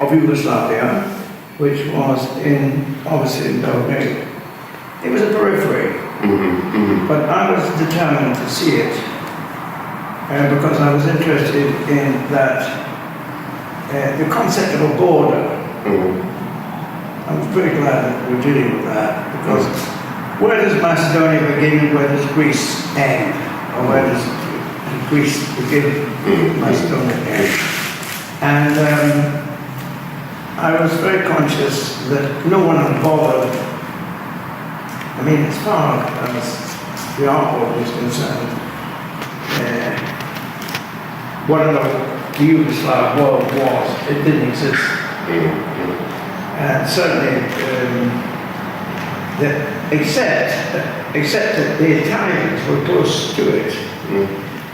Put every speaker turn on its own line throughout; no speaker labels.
of Yugoslavia, which was obviously in Belgrade. It was a periphery, but I was determined to see it because I was interested in that, the concept of a border. I'm very glad that we're dealing with that, because where does Macedonia begin and where does Greece end? Or where does Greece begin, Macedonia end? And I was very conscious that no one had bothered. I mean, as far as the art world is concerned, whatever the Yugoslav world was, it didn't exist. And certainly, except that the Italians were close to it.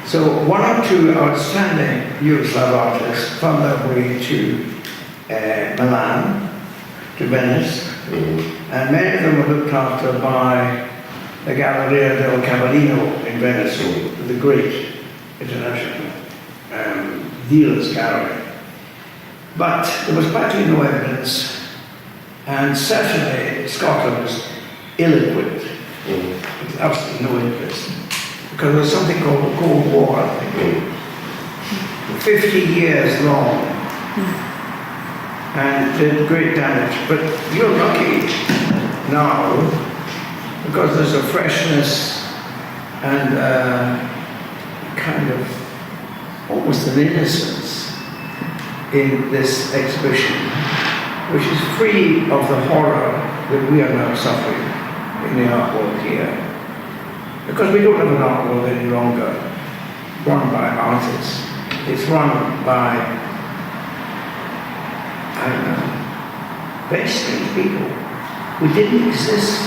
So one or two outstanding Yugoslav artists found their way to Milan, to Venice, and many of them were looked after by the Galleria del Cavallino in Venice, the great international dealers gallery. But there was practically no evidence, and certainly Scotland was ill-equipped. There was absolutely no interest, because there was something called the Cold War, I think, 50 years long, and did great damage. But you're lucky now, because there's a freshness and kind of almost an innocence in this exhibition, which is free of the horror that we are now suffering in the art world here. Because we don't have an art world any longer run by artists. It's run by, I don't know, very strange people who didn't exist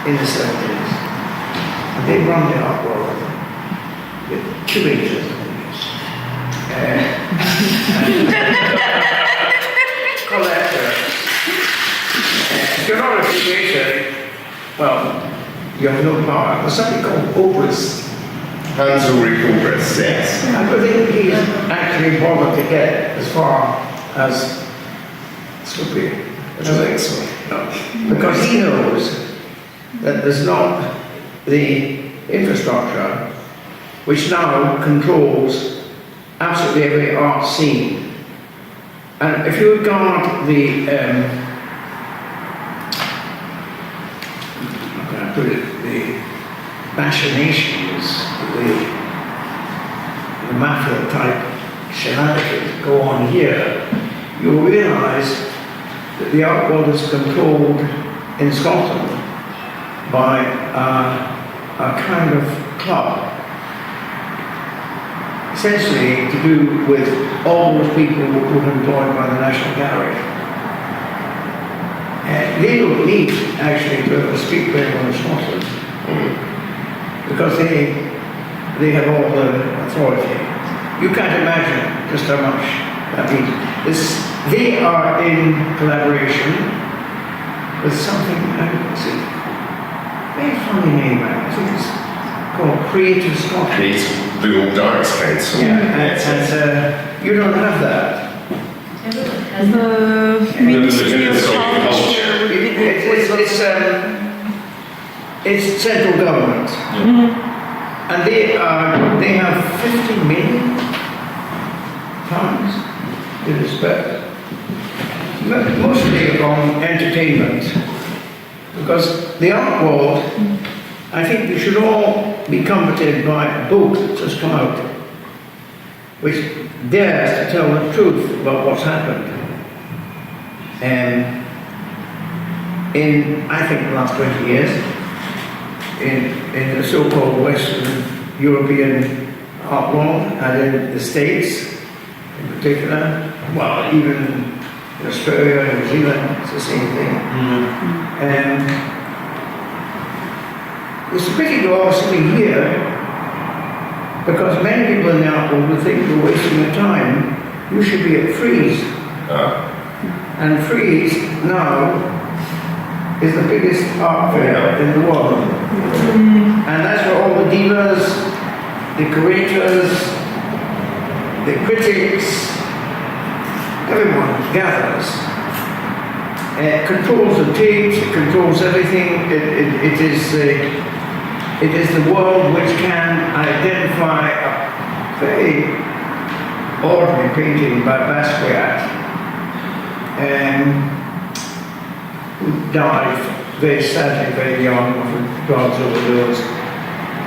in the 70s. And they run the art world with curators, collectors. If you're not a curator, well, you have no power. There's something called Obrist.
Hans Ulrich Obrist, yes.
I don't think he's actually bothered to get as far as Skopje.
Which is excellent.
No. Because he knows that there's not the infrastructure which now controls absolutely every art scene. And if you regard the, how can I put it, the machinations, the mafia type shenanigans go on here, you'll realize that the art world is controlled in Scotland by a kind of club, essentially to do with all those people who were employed by the National Gallery. They don't need actually to have a street label in Scotland, because they have all the authority. You can't imagine just how much that means. They are in collaboration with something, I don't see, very funny name, I think it's called Creative Scotland.
The Old Arts Council.
Yeah, and you don't have that.
The Ministry of Culture.
It's central government, and they have 50 million pounds to spend, mostly on entertainment, because the art world, I think we should all be comforted by a book that's just come out, which dares to tell the truth about what's happened. In, I think, the last 20 years, in the so-called Western European art world, and in the States in particular, well, even in Australia and New Zealand, it's the same thing. It's a pity to all sitting here, because many people in the art world would think you're wasting your time. You should be at Frieze. And Frieze now is the biggest art fair in the world. And that's where all the dealers, the curators, the critics, everyone gathers, controls the tapes, it controls everything. It is the world which can identify a very ordinary painting by Basquiat, who died very sadly, very young, of drugs overdose.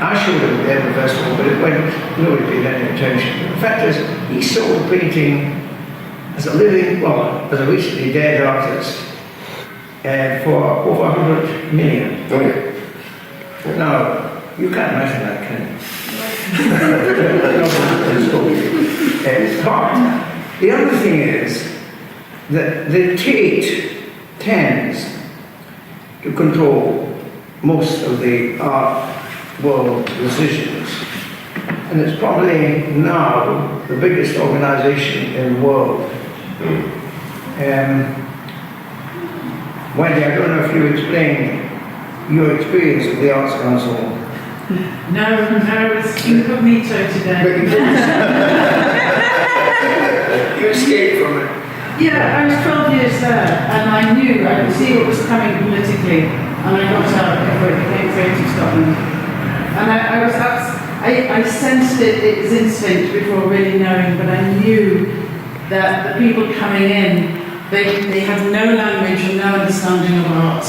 I showed him at the Edinburgh Festival, but it went, nobody paid any attention. The fact is, he sold the painting as a living, well, as a recently dead artist, for over 100 million.
Oh, yeah.
Now, you can't imagine that, can you? It's hard. The other thing is that the Tate tends to control most of the art world decisions. And it's probably now the biggest organization in the world. Wendy, I don't know if you explained your experience of the Arts Council.
No, it's incognito today.
But you escaped from it.
Yeah, I was 12 years there, and I knew, I could see what was coming politically, and I got out before it became Creative Scotland. And I sensed it, it was instinct before really knowing, but I knew that the people coming in, they have no language and no understanding of art.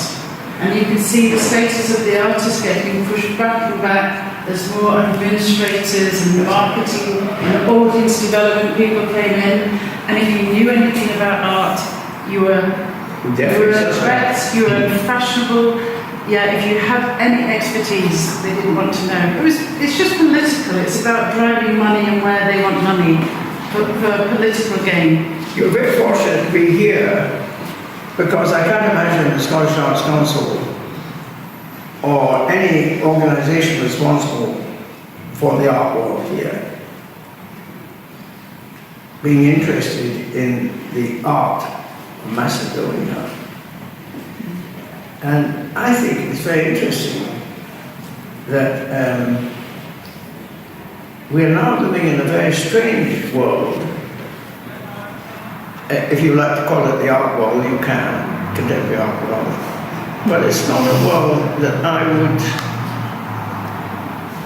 And you can see the status of the artist getting pushed back and back. There's more administrators and marketing and audience development people came in. And if you knew anything about art, you were a threat, you were fashionable. Yeah, if you had any expertise, they didn't want to know. It's just political. It's about driving money and where they want money for political gain.
You're very fortunate to be here, because I can't imagine the Scottish Arts Council or any organisation responsible for the art world here being interested in the art of Macedonia. And I think it's very interesting that we are now living in a very strange world. If you like to call it the art world, you can, contemporary art world. But it's not a world that I would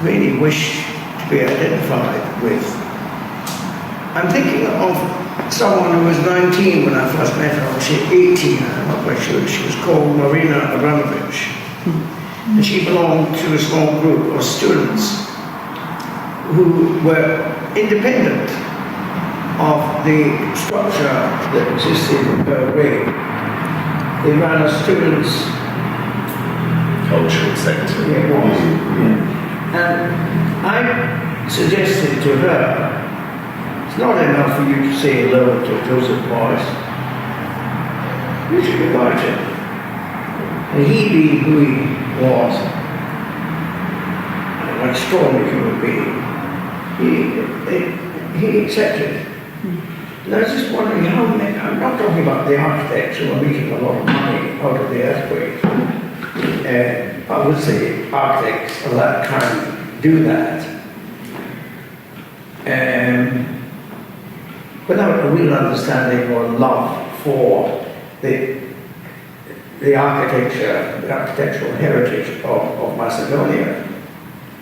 really wish to be identified with. I'm thinking of someone who was 19 when I first met her, or she 18, I'm not quite sure. She was called Marina Abramovich. And she belonged to a small group of students who were independent of the structure that existed in her way. They ran a students'
Cultural sector.
it was. And I suggested to her, it's not enough for you to say hello to Joseph Beuys. You should invite him. And he being who he was, an extraordinary human being, he accepted. And I was just wondering how many, I'm not talking about the architects who are making a lot of money out of the earthquake. I would say architects of that kind do that. Without a real understanding or love for the architecture, the architectural heritage of Macedonia.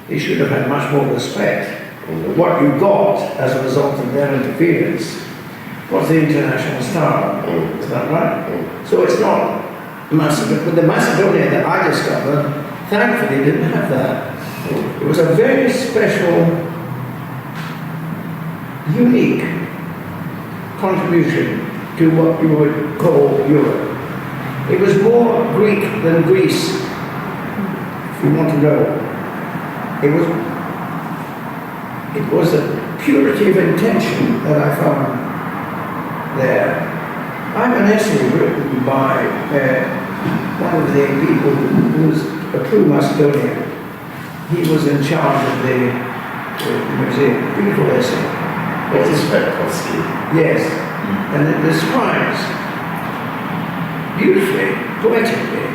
They should have had much more respect. What you got as a result of their interference was the international star. Is that right? So it's not Macedonia. But the Macedonia that I discovered, thankfully, didn't have that. It was a very special, unique contribution to what you would call Europe. It was more Greek than Greece, if you want to know. It was a purity of intention that I found there. I have an essay written by one of the people who was a true Macedonian. He was in charge of the museum. Beautiful essay.
What is Petkovsky?
Yes, and it describes beautifully, poetically,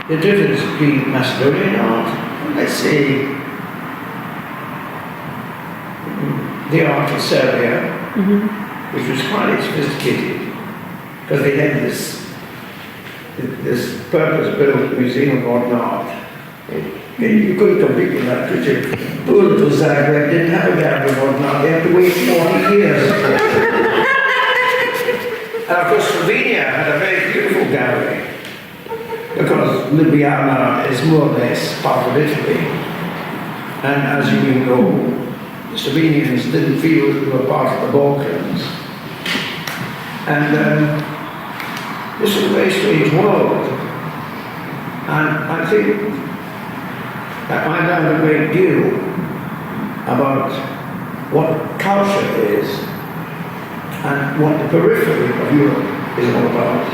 the difference between Macedonian art and, let's say, the art of Serbia, which was highly sophisticated, because they had this purpose-built museum of modern art. You couldn't compete with that, could you? Bulto Zagreb didn't have a gallery of modern art, they had to wait 40 years. And of course Slovenia had a very beautiful gallery, because Ljubljana is more or less part of Italy. And as you may know, the Slovenians didn't feel they were part of the Balkans. And this is a very strange world. And I think that I learned a great deal about what culture is and what the periphery of Europe is all about.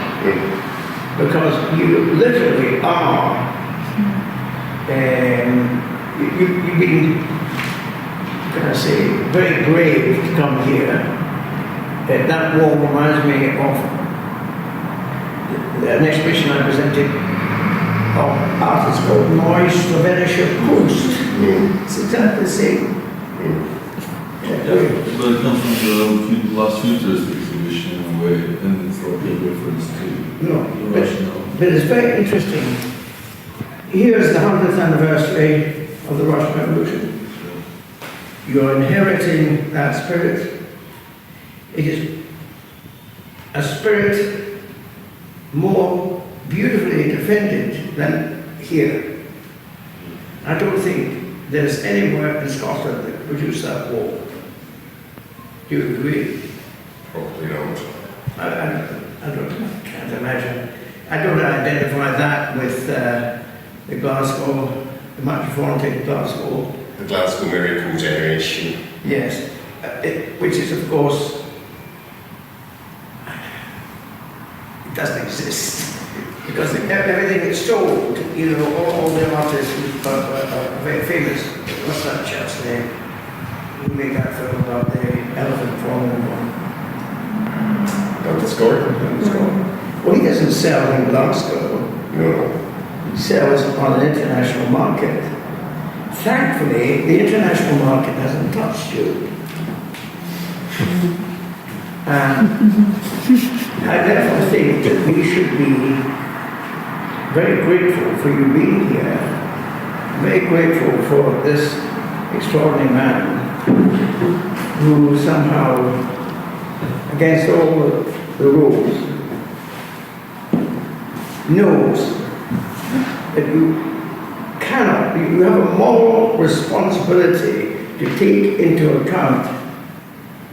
Because you literally are, you've been, can I say, very brave to come here. That wall reminds me of an exhibition I presented of artists called Neue Slowenische Kunst. It's exactly the same.
But it comes from the last Futures exhibition in a way, and it's like a reference to
No,
the Russian art.
but it's very interesting. Here's the 100th anniversary of the Russian Revolution. You're inheriting that spirit. It is a spirit more beautifully defended than here. I don't think there's anywhere in Scotland that produced that wall. Do you agree?
Probably not.
I can't imagine. I don't identify that with the Glasgow, the Metropolitan Glasgow.
The Glasgow Miracle Generation.
Yes, which is of course, it doesn't exist. Because everything is sold, you know, all the artists are very famous. What's that chap's name? Who made that film about the elephant falling one?
Douglas Gordon.
Well, he doesn't sell in Glasgow.
No.
He sells on an international market. Thankfully, the international market hasn't touched you. I therefore think that we should be very grateful for you being here, very grateful for this extraordinary man who somehow, against all the rules, knows that you cannot, you have a moral responsibility to take into account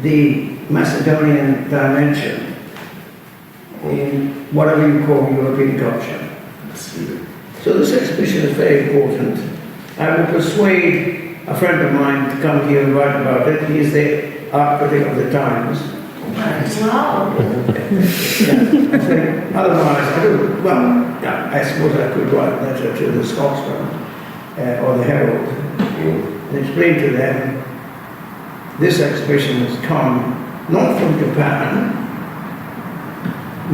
the Macedonian dimension in whatever you call European culture.
Absolutely.
So this exhibition is very important. I will persuade a friend of mine to come here and write about it. He is the art critic of the Times.
Wow.
Otherwise, I suppose I could write a letter to the Scotsman or the Herald and explain to them this exhibition has come not from Japan,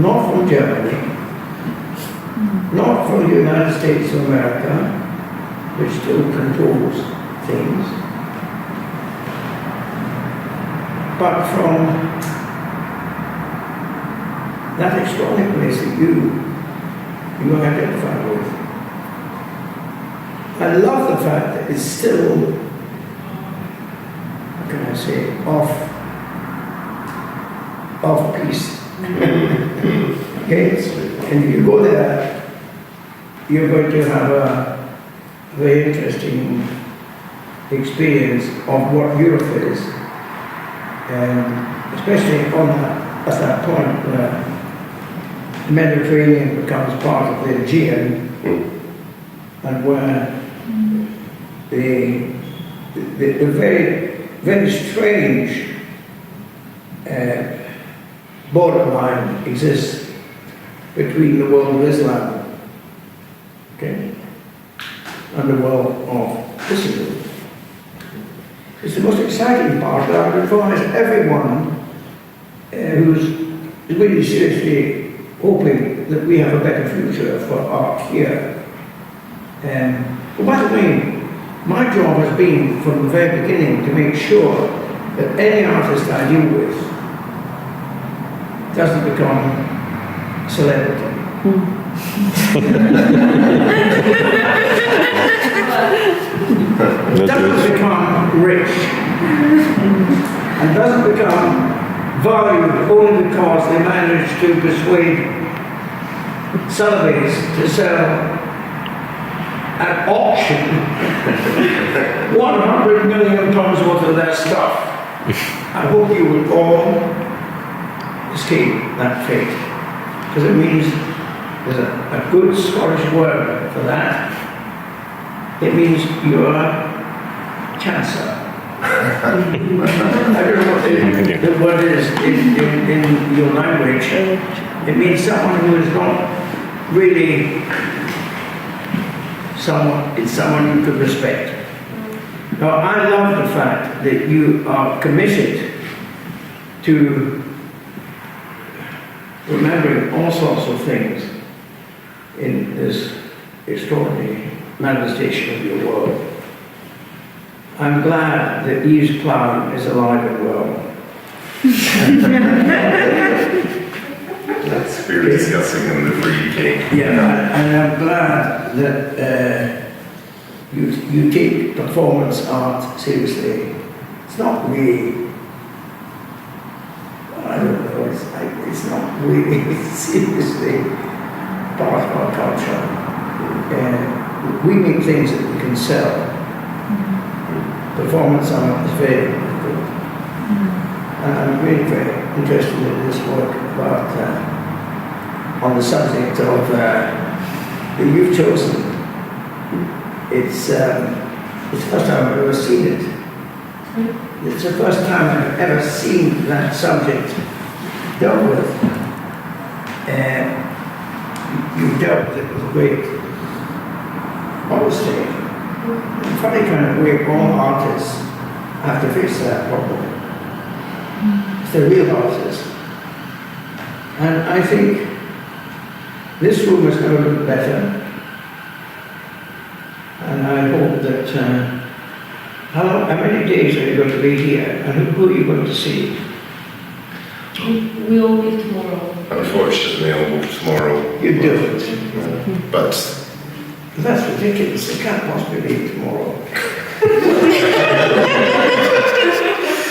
not from Germany, not from the United States of America, which still controls things, but from that extraordinary place that you identify with. I love the fact that it's still, how can I say, off piece. Okay? And if you go there, you're going to have a very interesting experience of what Europe is, and especially at that point where the Mediterranean becomes part of the Aegean, and where the very, very strange borderline exists between the world of Islam, okay, and the world of Islam. It's the most exciting part that I would advise everyone who's really seriously hoping that we have a better future for art here. But by the way, my job has been from the very beginning to make sure that any artist I deal with doesn't become celebrity. Doesn't become rich. And doesn't become valued only because they manage to persuade Sotheby's to sell at auction 100 million pounds worth of their stuff. I hope you will all escape that fate, because it means there's a good Scottish word for that. It means you're a chancer. I don't know what the word is in your language. It means someone who is not really someone, it's someone you could respect. Now, I love the fact that you are committed to remembering all sorts of things in this extraordinary manifestation of your world. I'm glad that Yves Klein is alive and well.
We're discussing in the free cake.
Yeah, and I'm glad that you take performance art seriously. It's not really, I don't know, it's not really seriously part of our culture. We make things that we can sell. Performance art is very good. And I'm really very interested in this work about on the subject of that you've chosen. It's the first time I've ever seen it. It's the first time I've ever seen that subject dealt with. You dealt with it with great honesty. In a funny kind of way, all artists have to face that problem. It's the real artists. And I think this room has never looked better. And I hope that, how many days are you going to be here? And who are you going to see?
We all meet tomorrow.
Unfortunately, I'll move tomorrow.
You do it.
But
That's ridiculous. They can't possibly leave tomorrow.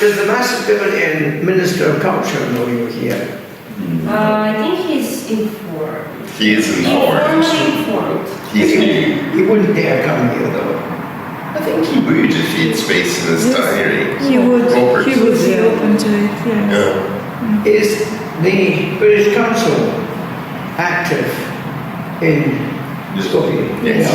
Does the Macedonian Minister of Culture know you're here?
I think he's informed.
he is informed.
Informally informed.
He's new.
He wouldn't dare come here though.
I think he would if he had space in his diary.
He would
Robert.
be open to it, yes.
Yeah.
Is the British Council active in Skopje?
Yes.